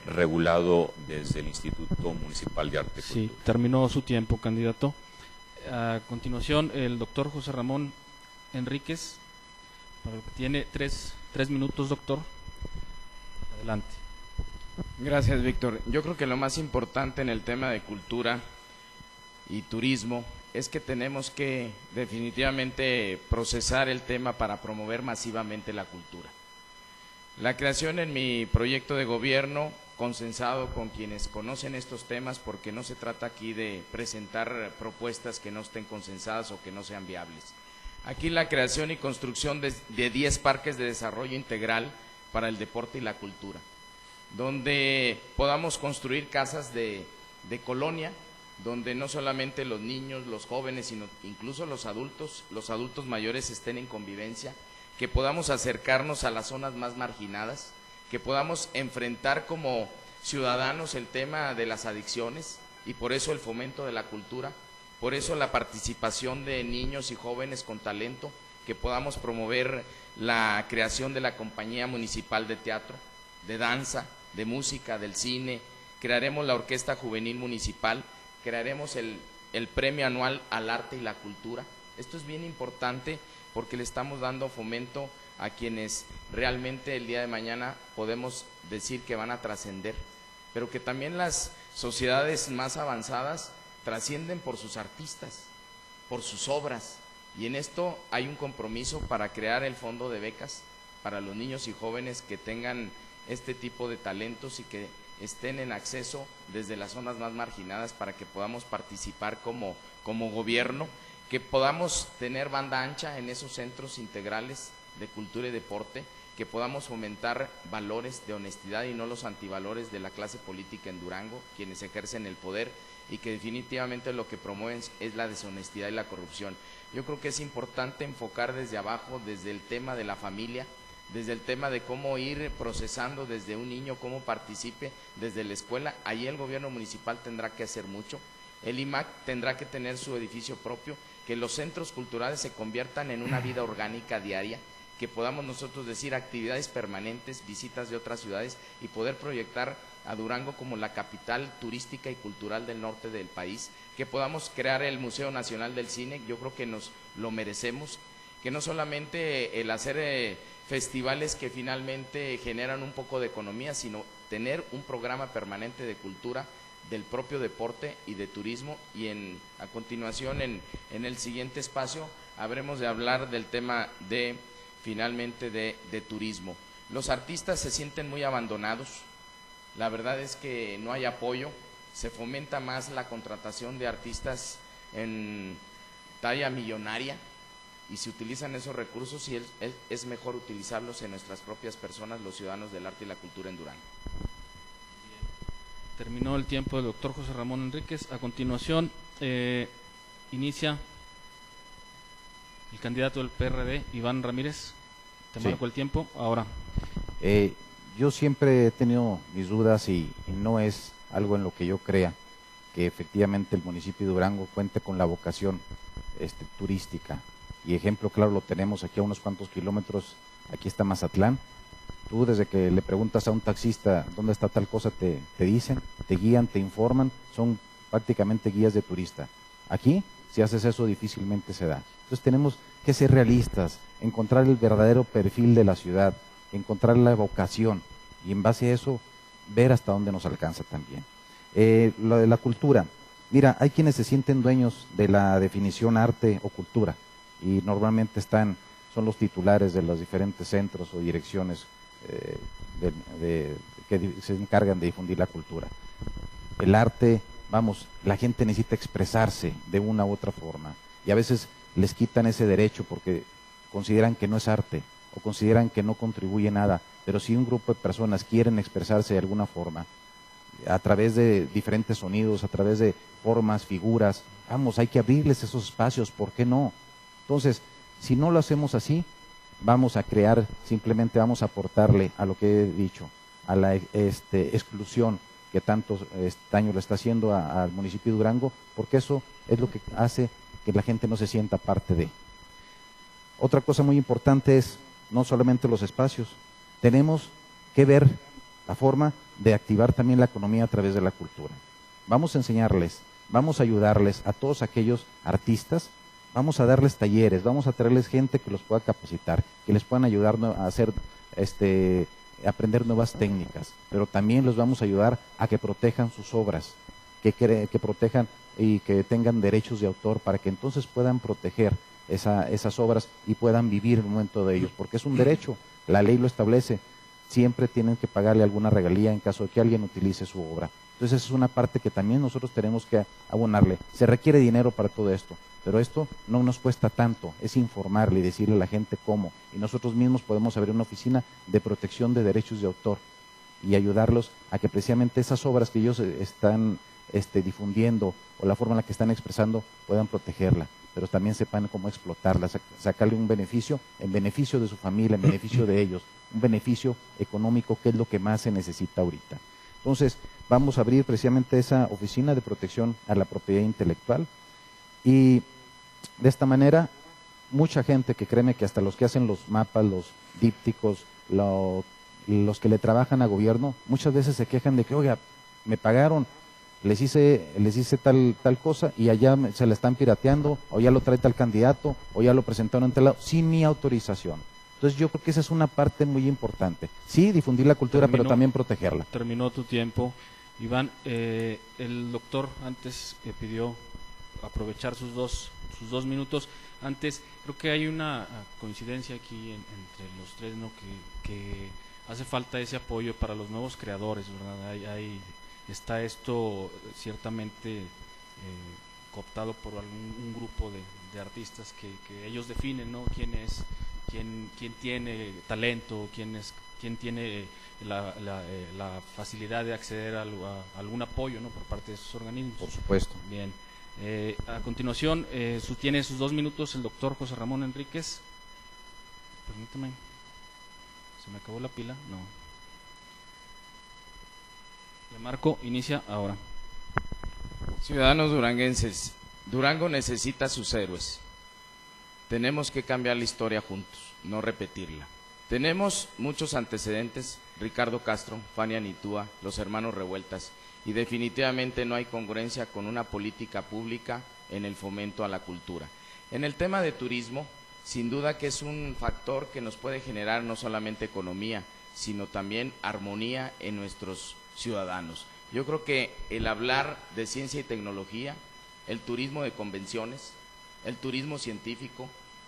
D: regulado desde el Instituto Municipal de Arte y Cultura.
A: Sí, terminó su tiempo, candidato. A continuación, el doctor José Ramón Enríquez, tiene tres minutos, doctor. Adelante.
B: Gracias, Víctor. Yo creo que lo más importante en el tema de cultura y turismo es que tenemos que definitivamente procesar el tema para promover masivamente la cultura. La creación en mi proyecto de gobierno, consensado con quienes conocen estos temas, porque no se trata aquí de presentar propuestas que no estén consensadas o que no sean viables. Aquí la creación y construcción de 10 parques de desarrollo integral para el deporte y la cultura, donde podamos construir casas de colonia, donde no solamente los niños, los jóvenes, sino incluso los adultos mayores estén en convivencia, que podamos acercarnos a las zonas más marginadas, que podamos enfrentar como ciudadanos el tema de las adicciones, y por eso el fomento de la cultura, por eso la participación de niños y jóvenes con talento, que podamos promover la creación de la Compañía Municipal de Teatro, de Danza, de Música, del Cine. Crearemos la Orquesta Juvenil Municipal, crearemos el premio anual al arte y la cultura. Esto es bien importante porque le estamos dando fomento a quienes realmente el día de mañana podemos decir que van a trascender, pero que también las sociedades más avanzadas trascienden por sus artistas, por sus obras, y en esto hay un compromiso para crear el fondo de becas para los niños y jóvenes que tengan este tipo de talentos y que estén en acceso desde las zonas más marginadas, para que podamos participar como gobierno, que podamos tener banda ancha en esos centros integrales de cultura y deporte, que podamos fomentar valores de honestidad y no los antivalores de la clase política en Durango, quienes ejercen el poder y que definitivamente lo que promueven es la deshonestidad y la corrupción. Yo creo que es importante enfocar desde abajo, desde el tema de la familia, desde el tema de cómo ir procesando desde un niño, cómo participe desde la escuela. Ahí el gobierno municipal tendrá que hacer mucho, el IMAC tendrá que tener su edificio propio, que los centros culturales se conviertan en una vida orgánica diaria, que podamos nosotros decir actividades permanentes, visitas de otras ciudades y poder proyectar a Durango como la capital turística y cultural del norte del país, que podamos crear el Museo Nacional del Cine. Yo creo que nos lo merecemos, que no solamente el hacer festivales que finalmente generan un poco de economía, sino tener un programa permanente de cultura, del propio deporte y de turismo. Y a continuación en el siguiente espacio habremos de hablar del tema de finalmente de turismo. Los artistas se sienten muy abandonados, la verdad es que no hay apoyo, se fomenta más la contratación de artistas en talla millonaria, y se utilizan esos recursos y es mejor utilizarlos en nuestras propias personas, los ciudadanos del arte y la cultura en Durango.
A: Terminó el tiempo del doctor José Ramón Enríquez. A continuación inicia el candidato del PRD, Iván Ramírez. Te marco el tiempo ahora.
C: Yo siempre he tenido mis dudas y no es algo en lo que yo crea que efectivamente el municipio de Durango cuente con la vocación turística, y ejemplo claro lo tenemos aquí a unos cuantos kilómetros aquí está Mazatlán. Tú desde que le preguntas a un taxista dónde está tal cosa, te dicen, te guían, te informan, son prácticamente guías de turista. Aquí, si haces eso, difícilmente se da. Entonces tenemos que ser realistas, encontrar el verdadero perfil de la ciudad, encontrar la vocación y en base a eso ver hasta dónde nos alcanza también. Lo de la cultura, mira, hay quienes se sienten dueños de la definición arte o cultura y normalmente son los titulares de los diferentes centros o direcciones que se encargan de difundir la cultura. El arte, vamos, la gente necesita expresarse de una u otra forma y a veces les quitan ese derecho porque consideran que no es arte o consideran que no contribuye nada, pero si un grupo de personas quieren expresarse de alguna forma, a través de diferentes sonidos, a través de formas, figuras, vamos, hay que abrirles esos espacios, ¿por qué no? Entonces, si no lo hacemos así, vamos a crear, simplemente vamos a aportarle a lo que he dicho, a la exclusión que tanto daño le está haciendo al municipio de Durango, porque eso es lo que hace que la gente no se sienta parte de. Otra cosa muy importante es no solamente los espacios, tenemos que ver la forma de activar también la economía a través de la cultura. Vamos a enseñarles, vamos a ayudarles a todos aquellos artistas, vamos a darles talleres, vamos a traerles gente que los pueda capacitar, que les puedan ayudar a hacer, aprender nuevas técnicas, pero también los vamos a ayudar a que protejan sus obras, que protejan y que tengan derechos de autor para que entonces puedan proteger esas obras y puedan vivir el momento de ellos, porque es un derecho, la ley lo establece, siempre tienen que pagarle alguna regalía en caso de que alguien utilice su obra. Entonces es una parte que también nosotros tenemos que abonarle. Se requiere dinero para todo esto, pero esto no nos cuesta tanto, es informarle y decirle a la gente cómo. Y nosotros mismos podemos abrir una oficina de protección de derechos de autor y ayudarlos a que precisamente esas obras que ellos están difundiendo o la forma en la que están expresando puedan protegerla, pero también sepan cómo explotarla, sacarle un beneficio, en beneficio de su familia, en beneficio de ellos, un beneficio económico que es lo que más se necesita ahorita. Entonces, vamos a abrir precisamente esa oficina de protección a la propiedad intelectual y de esta manera, mucha gente que créeme que hasta los que hacen los mapas, los dípticos, los que le trabajan a gobierno, muchas veces se quejan de que, oiga, me pagaron, les hice tal cosa y allá se la están pirateando, o ya lo trae tal candidato, o ya lo presentaron en tal lado, sin mi autorización. Entonces yo creo que esa es una parte muy importante. Sí, difundir la cultura, pero también protegerla.
A: Terminó tu tiempo. Iván, el doctor antes pidió aprovechar sus dos minutos. Antes, creo que hay una coincidencia aquí entre los tres, ¿no? Que hace falta ese apoyo para los nuevos creadores, ¿verdad? Está esto ciertamente cooptado por un grupo de artistas que ellos definen, ¿no? Quién tiene talento, quién tiene la facilidad de acceder a algún apoyo, ¿no? Por parte de esos organismos.
C: Por supuesto.
A: Bien. A continuación, tiene sus 2 minutos el doctor José Ramón Enríquez. Permítame. ¿Se me acabó la pila? No. Le marco, inicia ahora.
B: Ciudadanos duranguenses, Durango necesita sus héroes. Tenemos que cambiar la historia juntos, no repetirla. Tenemos muchos antecedentes, Ricardo Castro, Fania Nitúa, los hermanos Revueltas, y definitivamente no hay congruencia con una política pública en el fomento a la cultura. En el tema de turismo, sin duda que es un factor que nos puede generar no solamente economía, sino también armonía en nuestros ciudadanos. Yo creo que el hablar de ciencia y tecnología, el turismo de convenciones, el turismo científico,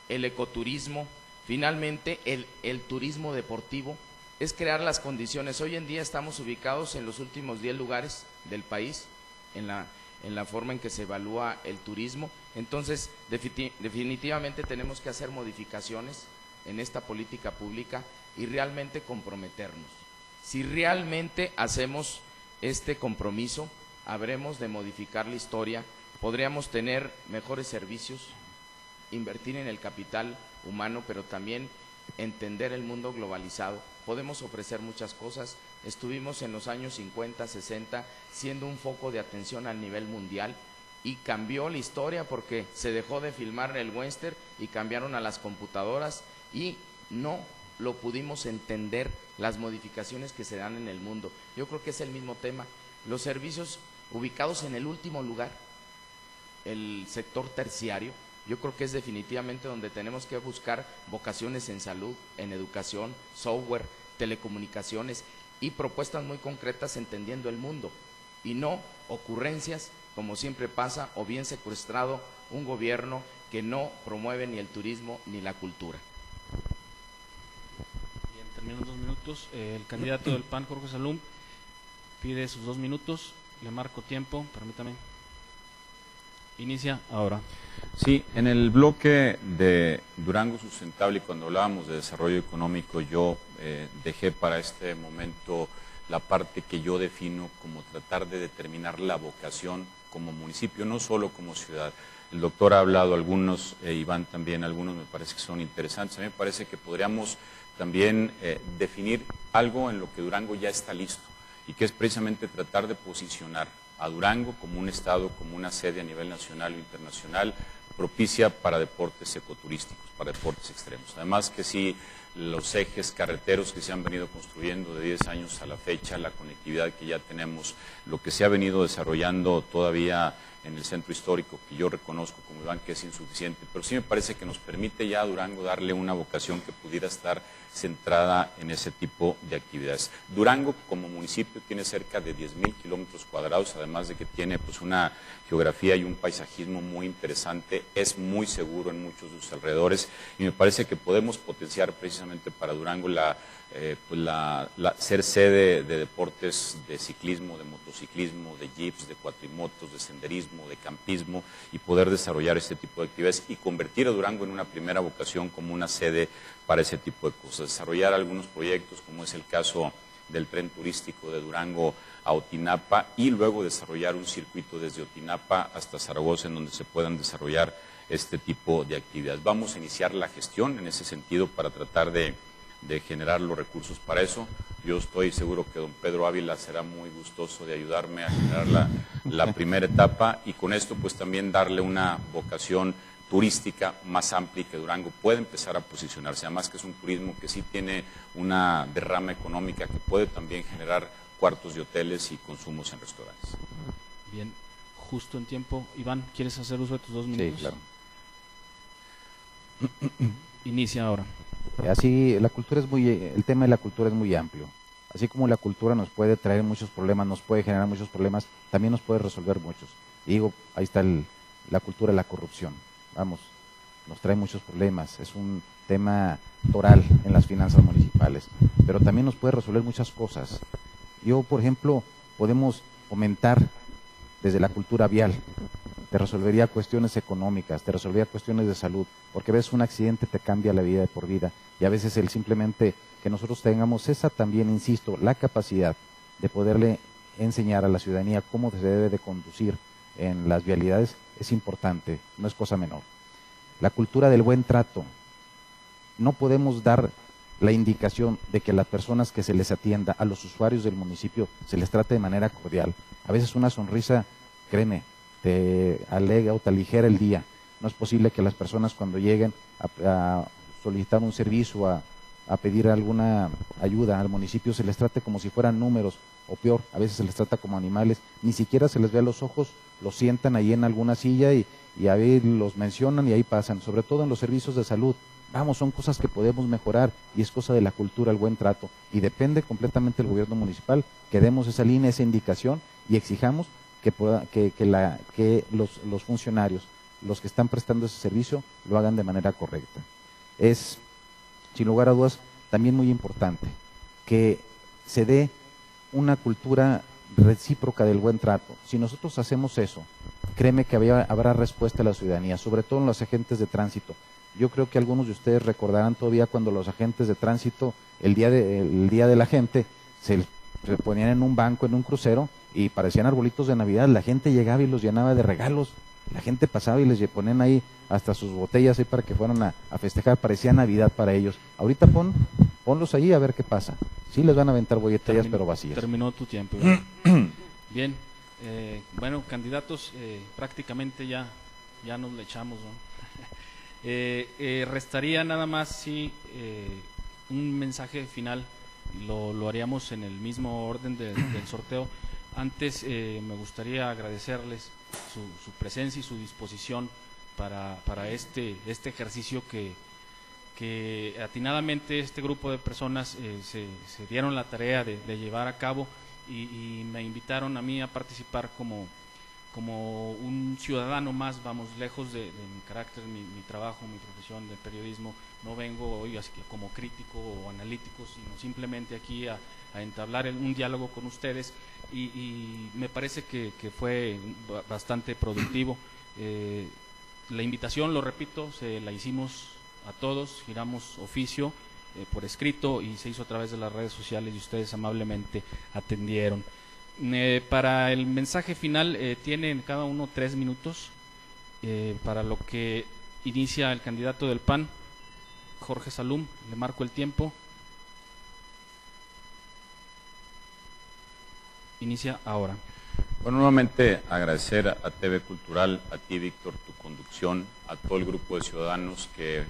B: el ecoturismo, finalmente el turismo deportivo, es crear las condiciones. Hoy en día estamos ubicados en los últimos 10 lugares del país en la forma en que se evalúa el turismo. Entonces, definitivamente tenemos que hacer modificaciones en esta política pública y realmente comprometernos. Si realmente hacemos este compromiso, habremos de modificar la historia, podríamos tener mejores servicios, invertir en el capital humano, pero también entender el mundo globalizado. Podemos ofrecer muchas cosas. Estuvimos en los años 50, 60 siendo un foco de atención a nivel mundial y cambió la historia porque se dejó de filmar el western y cambiaron a las computadoras y no lo pudimos entender, las modificaciones que se dan en el mundo. Yo creo que es el mismo tema. Los servicios ubicados en el último lugar, el sector terciario, yo creo que es definitivamente donde tenemos que buscar vocaciones en salud, en educación, software, telecomunicaciones y propuestas muy concretas entendiendo el mundo y no ocurrencias como siempre pasa, o bien secuestrado un gobierno que no promueve ni el turismo ni la cultura.
A: Bien, terminan 2 minutos. El candidato del PAN, Jorge Salum, pide sus 2 minutos. Le marco tiempo, permítame. Inicia ahora.
D: Sí, en el bloque de Durango Sustentable, y cuando hablábamos de desarrollo económico, yo dejé para este momento la parte que yo defino como tratar de determinar la vocación como municipio, no solo como ciudad. El doctor ha hablado algunos, Iván también, algunos me parece que son interesantes. A mí me parece que podríamos también definir algo en lo que Durango ya está listo, y que es precisamente tratar de posicionar a Durango como un estado, como una sede a nivel nacional o internacional propicia para deportes ecoturísticos, para deportes extremos. Además que sí, los ejes carreteros que se han venido construyendo de 10 años a la fecha, la conectividad que ya tenemos, lo que se ha venido desarrollando todavía en el centro histórico, que yo reconozco como Iván que es insuficiente, pero sí me parece que nos permite ya a Durango darle una vocación que pudiera estar centrada en ese tipo de actividades. Durango como municipio tiene cerca de 10,000 kilómetros cuadrados, además de que tiene pues una geografía y un paisajismo muy interesante, es muy seguro en muchos de sus alrededores, y me parece que podemos potenciar precisamente para Durango ser sede de deportes de ciclismo, de motociclismo, de jeeps, de cuatrimotos, de senderismo, de campismo, y poder desarrollar este tipo de actividades y convertir a Durango en una primera vocación como una sede para ese tipo de cosas. Desarrollar algunos proyectos, como es el caso del tren turístico de Durango a Otinapa, y luego desarrollar un circuito desde Otinapa hasta Zaragoza en donde se puedan desarrollar este tipo de actividades. Vamos a iniciar la gestión en ese sentido para tratar de generar los recursos para eso. Yo estoy seguro que don Pedro Ávila será muy gustoso de ayudarme a generar la primera etapa, y con esto pues también darle una vocación turística más amplia y que Durango puede empezar a posicionarse. Además que es un turismo que sí tiene una derrama económica que puede también generar cuartos de hoteles y consumos en restaurantes.
A: Bien, justo en tiempo. Iván, ¿quieres hacer uso de tus 2 minutos?
C: Sí, claro.
A: Inicia ahora.
C: Así, el tema de la cultura es muy amplio. Así como la cultura nos puede traer muchos problemas, nos puede generar muchos problemas, también nos puede resolver muchos. Y digo, ahí está la cultura de la corrupción. Vamos, nos trae muchos problemas. Es un tema toral en las finanzas municipales, pero también nos puede resolver muchas cosas. Yo, por ejemplo, podemos fomentar desde la cultura vial. Te resolvería cuestiones económicas, te resolvería cuestiones de salud, porque ves un accidente te cambia la vida de por vida, y a veces el simplemente que nosotros tengamos esa también, insisto, la capacidad de poderle enseñar a la ciudadanía cómo se debe de conducir en las vialidades es importante, no es cosa menor. La cultura del buen trato. No podemos dar la indicación de que a las personas que se les atienda, a los usuarios del municipio, se les trate de manera cordial. A veces una sonrisa, créeme, te alega o te aligera el día. No es posible que las personas cuando lleguen a solicitar un servicio, a pedir alguna ayuda al municipio, se les trate como si fueran números, o peor, a veces se les trata como animales, ni siquiera se les ve a los ojos, los sientan ahí en alguna silla y ahí los mencionan y ahí pasan, sobre todo en los servicios de salud. Vamos, son cosas que podemos mejorar, y es cosa de la cultura, el buen trato, y depende completamente del gobierno municipal que demos esa línea, esa indicación, y exijamos que los funcionarios, los que están prestando ese servicio, lo hagan de manera correcta. Es, sin lugar a dudas, también muy importante que se dé una cultura recíproca del buen trato. Si nosotros hacemos eso, créeme que habrá respuesta a la ciudadanía, sobre todo en los agentes de tránsito. Yo creo que algunos de ustedes recordarán todavía cuando los agentes de tránsito, el día de la gente, se ponían en un banco, en un crucero, y parecían arbolitos de Navidad. La gente llegaba y los llenaba de regalos. La gente pasaba y les ponían ahí hasta sus botellas ahí para que fueran a festejar. Parecía Navidad para ellos. Ahorita ponlos ahí a ver qué pasa. Sí les van a aventar botellas, pero vacías.
A: Terminó tu tiempo. Bien, bueno, candidatos, prácticamente ya nos le echamos, ¿no? Restaría nada más si un mensaje final, lo haríamos en el mismo orden del sorteo. Antes me gustaría agradecerles su presencia y su disposición para este ejercicio que atinadamente este grupo de personas se dieron la tarea de llevar a cabo y me invitaron a mí a participar como un ciudadano más, vamos, lejos de mi carácter, mi trabajo, mi profesión de periodismo. No vengo hoy así como crítico o analítico, sino simplemente aquí a entablar un diálogo con ustedes y me parece que fue bastante productivo. La invitación, lo repito, se la hicimos a todos, giramos oficio por escrito y se hizo a través de las redes sociales y ustedes amablemente atendieron. Para el mensaje final tienen cada uno 3 minutos, para lo que inicia el candidato del PAN, Jorge Salum. Le marco el tiempo. Inicia ahora.
D: Bueno, nuevamente agradecer a TV Cultural, a ti, Víctor, tu conducción, a todo el grupo de ciudadanos que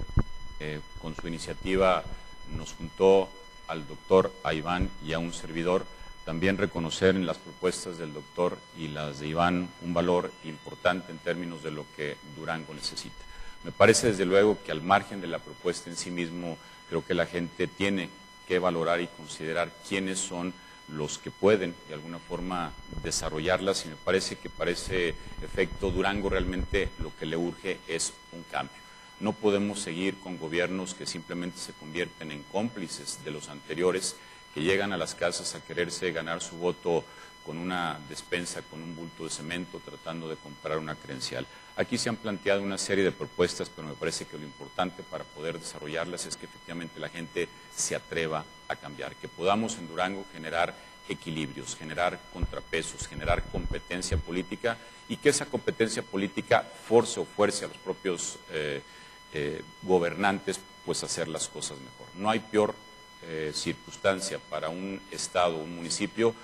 D: con su iniciativa nos juntó al doctor, a Iván y a un servidor. También reconocer en las propuestas del doctor y las de Iván un valor importante en términos de lo que Durango necesita. Me parece desde luego que al margen de la propuesta en sí mismo, creo que la gente tiene que valorar y considerar quiénes son los que pueden de alguna forma desarrollarlas, y me parece que para ese efecto Durango realmente lo que le urge es un cambio. No podemos seguir con gobiernos que simplemente se convierten en cómplices de los anteriores, que llegan a las casas a quererse ganar su voto con una despensa, con un bulto de cemento, tratando de comprar una credencial. Aquí se han planteado una serie de propuestas, pero me parece que lo importante para poder desarrollarlas es que efectivamente la gente se atreva a cambiar, que podamos en Durango generar equilibrios, generar contrapesos, generar competencia política y que esa competencia política force o fuerce a los propios gobernantes pues hacer las cosas mejor. No hay peor circunstancia para un estado o un municipio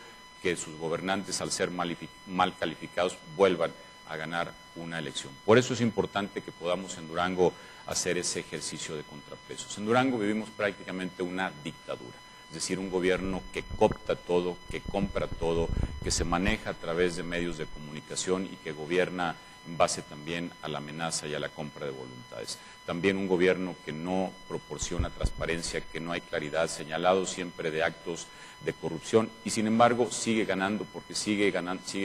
D: que sus gobernantes, al ser mal calificados, vuelvan a ganar una elección. Por eso es importante que podamos en Durango hacer ese ejercicio de contrapesos. En Durango vivimos prácticamente una dictadura, es decir, un gobierno que coopta todo, que compra todo, que se maneja a través de medios de comunicación y que gobierna en base también a la amenaza y a la compra de voluntades. También un gobierno que no proporciona transparencia, que no hay claridad, señalado siempre de actos de corrupción y sin embargo sigue ganando porque sigue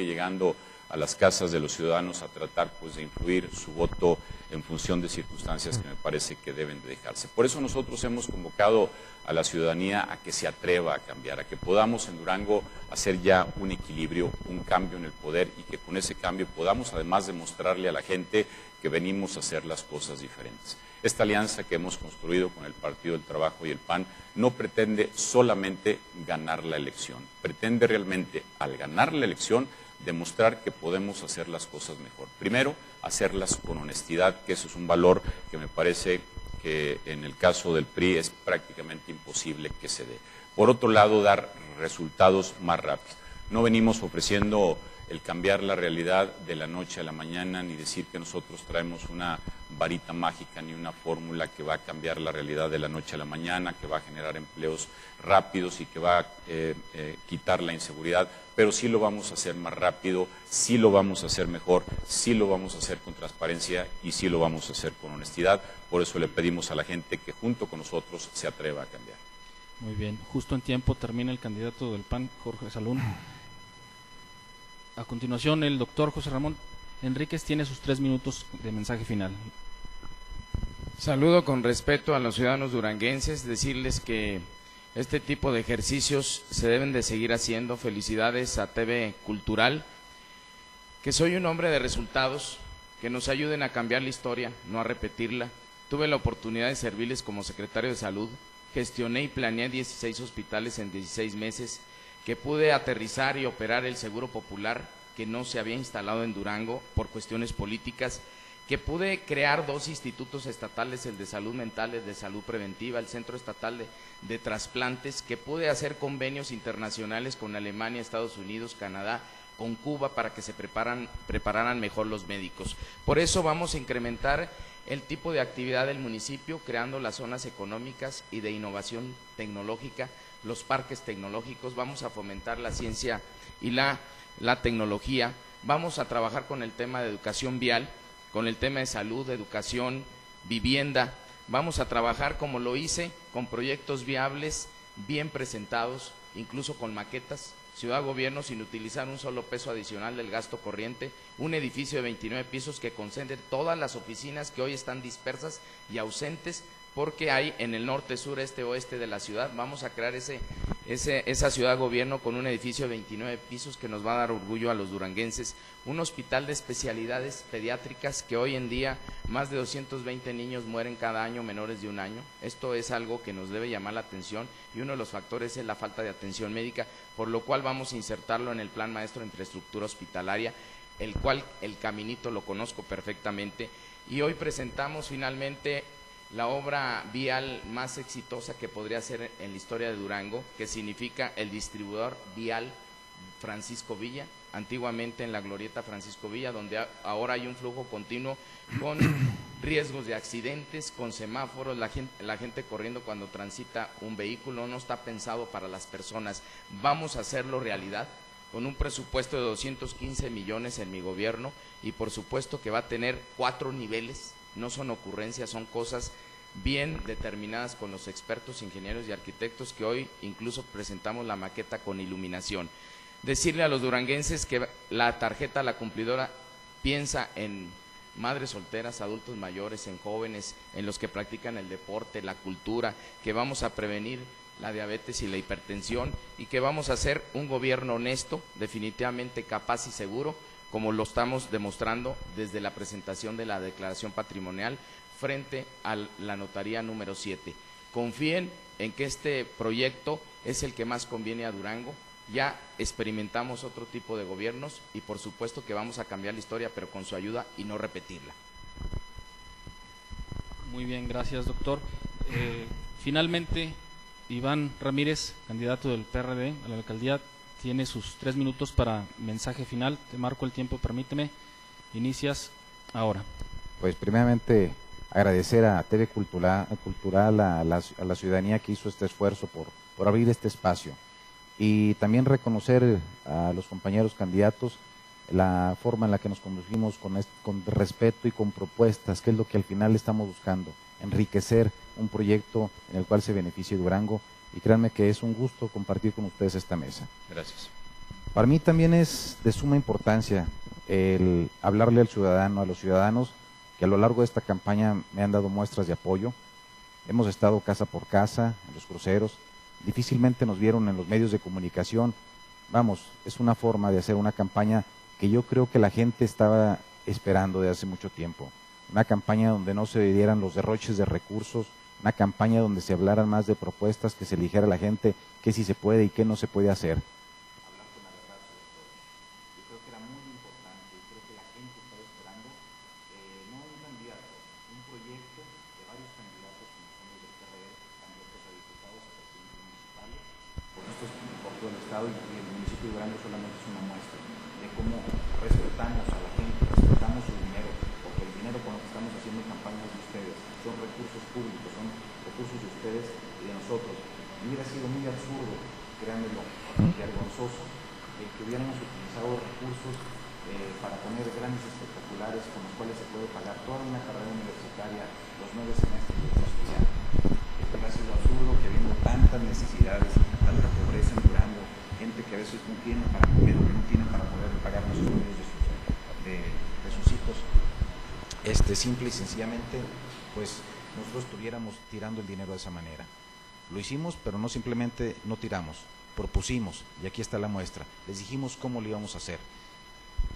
D: llegando a las casas de los ciudadanos a tratar pues de influir su voto en función de circunstancias que me parece que deben de dejarse. Por eso nosotros hemos convocado a la ciudadanía a que se atreva a cambiar, a que podamos en Durango hacer ya un equilibrio, un cambio en el poder y que con ese cambio podamos además demostrarle a la gente que venimos a hacer las cosas diferentes. Esta alianza que hemos construido con el Partido del Trabajo y el PAN no pretende solamente ganar la elección, pretende realmente al ganar la elección demostrar que podemos hacer las cosas mejor. Primero, hacerlas con honestidad, que eso es un valor que me parece que en el caso del PRI es prácticamente imposible que se dé. Por otro lado, dar resultados más rápidos. No venimos ofreciendo el cambiar la realidad de la noche a la mañana, ni decir que nosotros traemos una varita mágica, ni una fórmula que va a cambiar la realidad de la noche a la mañana, que va a generar empleos rápidos y que va a quitar la inseguridad, pero sí lo vamos a hacer más rápido, sí lo vamos a hacer mejor, sí lo vamos a hacer con transparencia y sí lo vamos a hacer con honestidad. Por eso le pedimos a la gente que junto con nosotros se atreva a cambiar.
A: Muy bien, justo en tiempo termina el candidato del PAN, Jorge Salum. A continuación, el doctor José Ramón Enríquez tiene sus 3 minutos de mensaje final.
B: Saludo con respeto a los ciudadanos duranguenses, decirles que este tipo de ejercicios se deben de seguir haciendo. Felicidades a TV Cultural, que soy un hombre de resultados, que nos ayuden a cambiar la historia, no a repetirla. Tuve la oportunidad de servirles como secretario de Salud, gestioné y planeé 16 hospitales en 16 meses, que pude aterrizar y operar el Seguro Popular, que no se había instalado en Durango por cuestiones políticas, que pude crear 2 institutos estatales, el de salud mental, el de salud preventiva, el Centro Estatal de Trasplantes, que pude hacer convenios internacionales con Alemania, Estados Unidos, Canadá, con Cuba, para que se prepararan mejor los médicos. Por eso vamos a incrementar el tipo de actividad del municipio, creando las zonas económicas y de innovación tecnológica, los parques tecnológicos, vamos a fomentar la ciencia y la tecnología, vamos a trabajar con el tema de educación vial, con el tema de salud, educación, vivienda, vamos a trabajar como lo hice, con proyectos viables, bien presentados, incluso con maquetas. Ciudad Gobierno, sin utilizar un solo peso adicional del gasto corriente, un edificio de 29 pisos que concentre todas las oficinas que hoy están dispersas y ausentes, porque hay en el norte, sur, este, oeste de la ciudad. Vamos a crear esa Ciudad Gobierno con un edificio de 29 pisos que nos va a dar orgullo a los duranguenses, un hospital de especialidades pediátricas que hoy en día más de 220 niños mueren cada año menores de 1 año. Esto es algo que nos debe llamar la atención y uno de los factores es la falta de atención médica, por lo cual vamos a insertarlo en el Plan Maestro de Infraestructura Hospitalaria, el cual el caminito lo conozco perfectamente, y hoy presentamos finalmente la obra vial más exitosa que podría ser en la historia de Durango, que significa el distribuidor vial Francisco Villa, antiguamente en la glorieta Francisco Villa, donde ahora hay un flujo continuo con riesgos de accidentes, con semáforos, la gente corriendo cuando transita un vehículo. No está pensado para las personas. Vamos a hacerlo realidad con un presupuesto de 215 millones en mi gobierno, y por supuesto que va a tener 4 niveles. No son ocurrencias, son cosas bien determinadas con los expertos, ingenieros y arquitectos, que hoy incluso presentamos la maqueta con iluminación. Decirle a los duranguenses que la tarjeta La Cumplidora piensa en madres solteras, adultos mayores, en jóvenes, en los que practican el deporte, la cultura, que vamos a prevenir la diabetes y la hipertensión, y que vamos a hacer un gobierno honesto, definitivamente capaz y seguro, como lo estamos demostrando desde la presentación de la declaración patrimonial frente a la notaría número 7. Confíen en que este proyecto es el que más conviene a Durango. Ya experimentamos otro tipo de gobiernos y por supuesto que vamos a cambiar la historia, pero con su ayuda y no repetirla.
A: Muy bien, gracias, doctor. Finalmente, Iván Ramírez, candidato del PRD a la alcaldía, tiene sus 3 minutos para mensaje final. Te marco el tiempo, permíteme. Inicias ahora.
C: Pues primeramente agradecer a TV Cultural, a la ciudadanía que hizo este esfuerzo por abrir este espacio, y también reconocer a los compañeros candidatos la forma en la que nos conducimos con respeto y con propuestas, que es lo que al final estamos buscando, enriquecer un proyecto en el cual se beneficie Durango. Y créanme que es un gusto compartir con ustedes esta mesa.
D: Gracias.
C: Para mí también es de suma importancia el hablarle al ciudadano, a los ciudadanos, que a lo largo de esta campaña me han dado muestras de apoyo. Hemos estado casa por casa, en los cruceros, difícilmente nos vieron en los medios de comunicación. Vamos, es una forma de hacer una campaña que yo creo que la gente estaba esperando de hace mucho tiempo. Una campaña donde no se dieran los derroches de recursos, una campaña donde se hablaran más de propuestas, que se le dijera a la gente qué sí se puede y qué no se puede hacer. Hablar con la verdad sobre todo. Yo creo que era muy importante, y creo que la gente estaba esperando, no un candidato, un proyecto de varios candidatos como son los del PRD, candidatos a diputados, a presidentes municipales, por esto es por todo el estado, y el municipio de Durango solamente es una muestra de cómo respetamos a la gente, respetamos su dinero, porque el dinero con lo que estamos haciendo campañas de ustedes son recursos públicos, son recursos de ustedes y de nosotros. Y hubiera sido muy absurdo, créanmelo, y vergonzoso, que hubiéramos utilizado recursos para poner grandes espectaculares con los cuales se puede pagar toda una carrera universitaria, los 9 semestres de los estudiantes. Hubiera sido absurdo que, habiendo tantas necesidades, tanta pobreza en Durango, gente que a veces no tiene para comer, que no tiene para poder pagar los estudios de sus hijos, simple y sencillamente, pues nosotros estuviéramos tirando el dinero de esa manera. Lo hicimos, pero no simplemente no tiramos, propusimos, y aquí está la muestra, les dijimos cómo lo íbamos a hacer.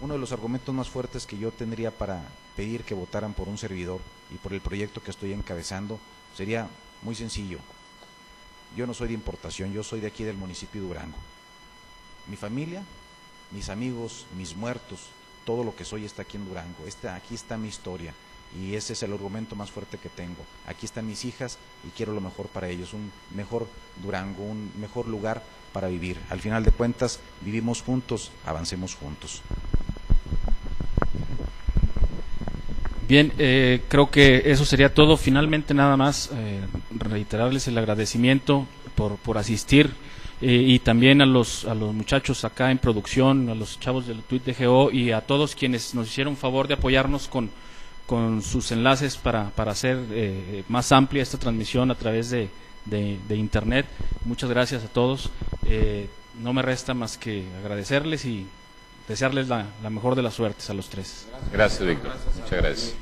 C: Uno de los argumentos más fuertes que yo tendría para pedir que votaran por un servidor y por el proyecto que estoy encabezando sería muy sencillo. Yo no soy de importación, yo soy de aquí del municipio de Durango. Mi familia, mis amigos, mis muertos, todo lo que soy está aquí en Durango, aquí está mi historia y ese es el argumento más fuerte que tengo. Aquí están mis hijas y quiero lo mejor para ellos, un mejor Durango, un mejor lugar para vivir. Al final de cuentas, vivimos juntos, avancemos juntos.
A: Bien, creo que eso sería todo. Finalmente, nada más reiterarles el agradecimiento por asistir y también a los muchachos acá en producción, a los chavos del Tweet de GO y a todos quienes nos hicieron favor de apoyarnos con sus enlaces para hacer más amplia esta transmisión a través de Internet. Muchas gracias a todos. No me resta más que agradecerles y desearles la mejor de las suertes a los tres.
D: Gracias, Víctor. Muchas gracias.